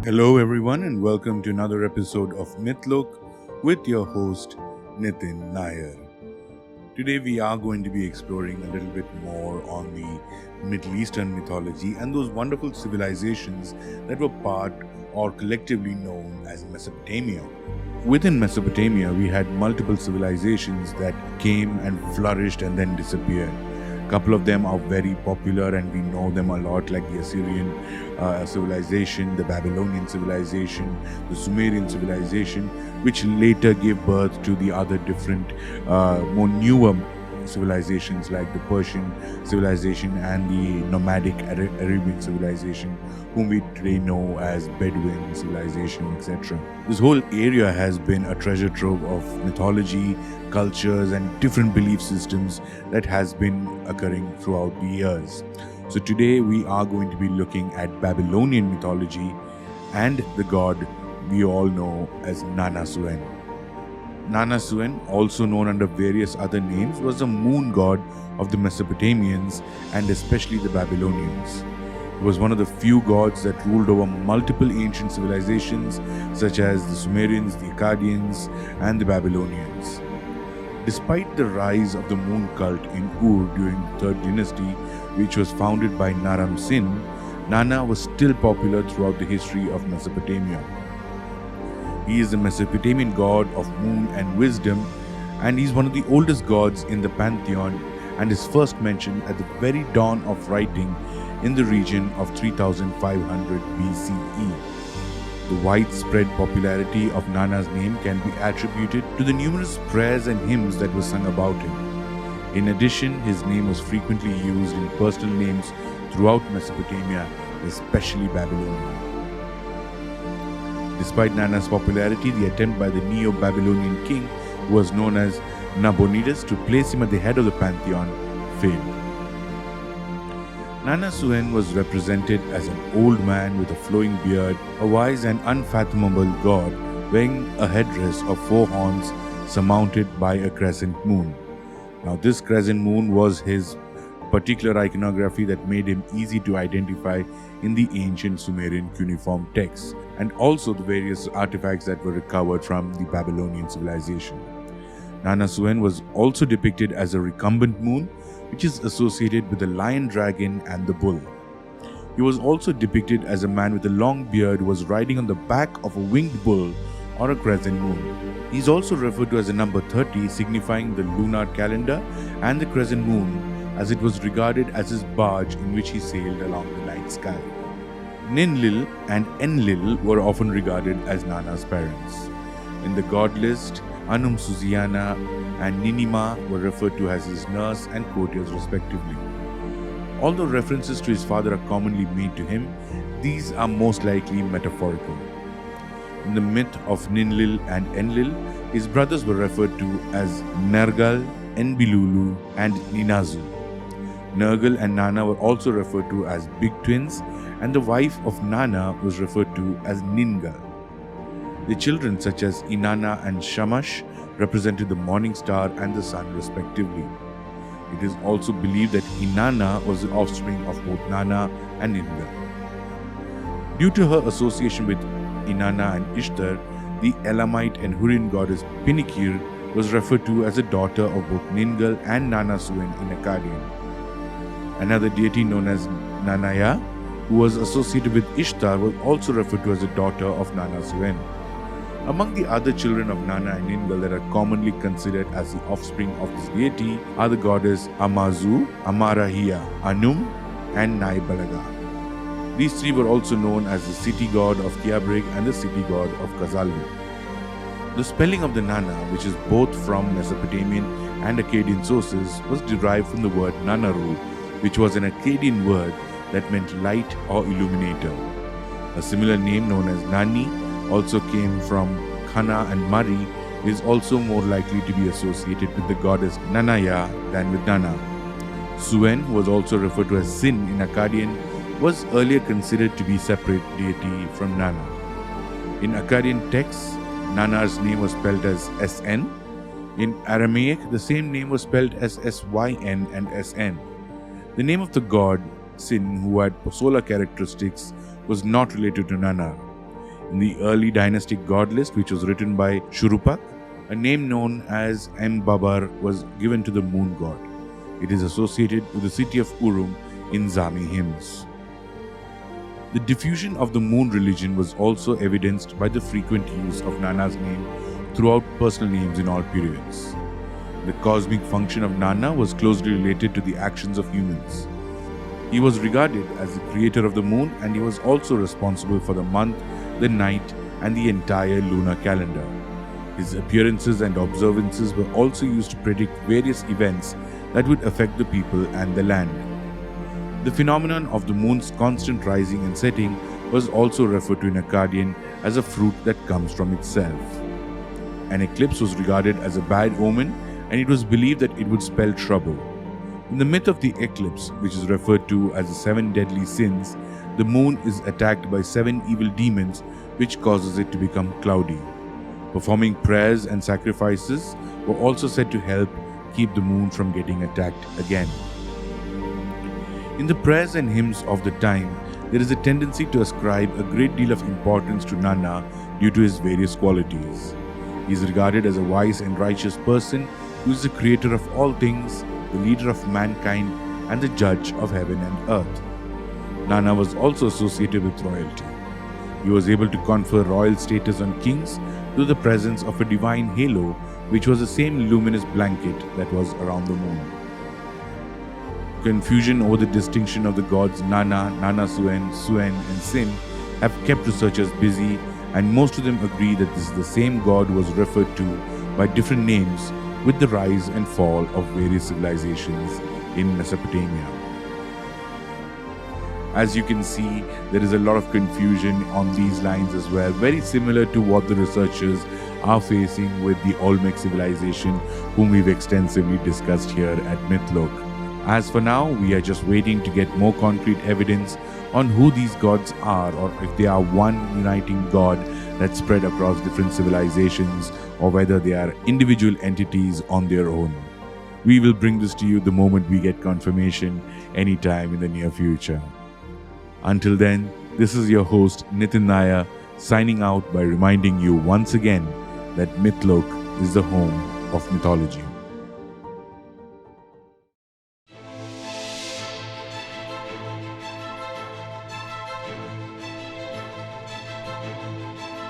Hello, everyone, and welcome to another episode of Mythlook with your host Nitin Nair. Today, we are going to be exploring a little bit more on the Middle Eastern mythology and those wonderful civilizations that were part or collectively known as Mesopotamia. Within Mesopotamia, we had multiple civilizations that came and flourished and then disappeared. A couple of them are very popular and we know them a lot, like the Assyrian civilization, the Babylonian civilization, the Sumerian civilization, which later gave birth to the other different, more newer civilizations like the Persian civilization and the nomadic Arabian civilization, whom we today know as Bedouin civilization, etc. This whole area has been a treasure trove of mythology, cultures, and different belief systems that has been occurring throughout the years. So today we are going to be looking at Babylonian mythology and the god we all know as Nanna Suen. Nanna Suen, also known under various other names, was the moon god of the Mesopotamians and especially the Babylonians. He was one of the few gods that ruled over multiple ancient civilizations such as the Sumerians, the Akkadians, and the Babylonians. Despite the rise of the moon cult in Ur during the 3rd dynasty, which was founded by Naram Sin, Nanna was still popular throughout the history of Mesopotamia. He is the Mesopotamian god of moon and wisdom, and he is one of the oldest gods in the pantheon and is first mentioned at the very dawn of writing in the region of 3500 BCE. The widespread popularity of Nanna's name can be attributed to the numerous prayers and hymns that were sung about him. In addition, his name was frequently used in personal names throughout Mesopotamia, especially Babylonia. Despite Nanna's popularity, the attempt by the Neo-Babylonian king, who was known as Nabonidus, to place him at the head of the pantheon failed. Nanna Suen was represented as an old man with a flowing beard, a wise and unfathomable god wearing a headdress of 4 horns surmounted by a crescent moon. Now, this crescent moon was his particular iconography that made him easy to identify in the ancient Sumerian cuneiform texts and also the various artifacts that were recovered from the Babylonian civilization. Nanna Suen was also depicted as a recumbent moon, which is associated with the lion dragon and the bull. He was also depicted as a man with a long beard who was riding on the back of a winged bull or a crescent moon. He is also referred to as the number 30, signifying the lunar calendar, and the crescent moon, as it was regarded as his barge in which he sailed along the night sky. Ninlil and Enlil were often regarded as Nanna's parents. In the god list, Anum Suziana and Ninima were referred to as his nurse and courtiers respectively. Although references to his father are commonly made to him, these are most likely metaphorical. In the myth of Ninlil and Enlil, his brothers were referred to as Nergal, Enbilulu, and Ninazu. Nergal and Nanna were also referred to as big twins, and the wife of Nanna was referred to as Ningal. The children such as Inanna and Shamash represented the morning star and the sun respectively. It is also believed that Inanna was the offspring of both Nanna and Ningal. Due to her association with Inanna and Ishtar, the Elamite and Hurrian goddess Pinikir was referred to as a daughter of both Ningal and Nanna Suen in Akkadian. Another deity known as Nanaya, who was associated with Ishtar, was also referred to as a daughter of Nanna Suen. Among the other children of Nanna and Ningal that are commonly considered as the offspring of this deity are the goddess Amazu, Amarahia, Anum, and Naibalaga. These three were also known as the city god of Kiabrig and the city god of Kazallu. The spelling of the Nanna, which is both from Mesopotamian and Akkadian sources, was derived from the word Nanaru, which was an Akkadian word that meant light or illuminator. A similar name known as Nani also came from Khana and Mari, is also more likely to be associated with the goddess Nanaya than with Nanna. Suen, who was also referred to as Sin in Akkadian, was earlier considered to be separate deity from Nanna. In Akkadian texts, Nanna's name was spelled as SN. In Aramaic, the same name was spelled as SYN and SN. The name of the god, Sin, who had solar characteristics, was not related to Nanna. In the early dynastic god list, which was written by Shurupak, a name known as Mbabar was given to the moon god. It is associated with the city of Urum in Zami hymns. The diffusion of the moon religion was also evidenced by the frequent use of Nanna's name throughout personal names in all periods. The cosmic function of Nanna was closely related to the actions of humans. He was regarded as the creator of the moon, and he was also responsible for the month, the night, and the entire lunar calendar. His appearances and observances were also used to predict various events that would affect the people and the land. The phenomenon of the moon's constant rising and setting was also referred to in Akkadian as a fruit that comes from itself. An eclipse was regarded as a bad omen, and it was believed that it would spell trouble. In the myth of the eclipse, which is referred to as the 7 deadly sins, the moon is attacked by 7 evil demons, which causes it to become cloudy. Performing prayers and sacrifices were also said to help keep the moon from getting attacked again. In the prayers and hymns of the time, there is a tendency to ascribe a great deal of importance to Nanna due to his various qualities. He is regarded as a wise and righteous person who is the creator of all things, the leader of mankind, and the judge of heaven and earth. Nanna was also associated with royalty. He was able to confer royal status on kings through the presence of a divine halo, which was the same luminous blanket that was around the moon. Confusion over the distinction of the gods Nanna, Nanna Suen, Suen, and Sim have kept researchers busy, and most of them agree that this is the same god who was referred to by different names with the rise and fall of various civilizations in Mesopotamia. As you can see, there is a lot of confusion on these lines as well, very similar to what the researchers are facing with the Olmec civilization, whom we've extensively discussed here at Mythloc. As for now, we are just waiting to get more concrete evidence on who these gods are, or if they are one uniting god that spread across different civilizations, or whether they are individual entities on their own. We will bring this to you the moment we get confirmation anytime in the near future. Until then, this is your host Nitin Nair signing out by reminding you once again that Mythloc is the home of mythology.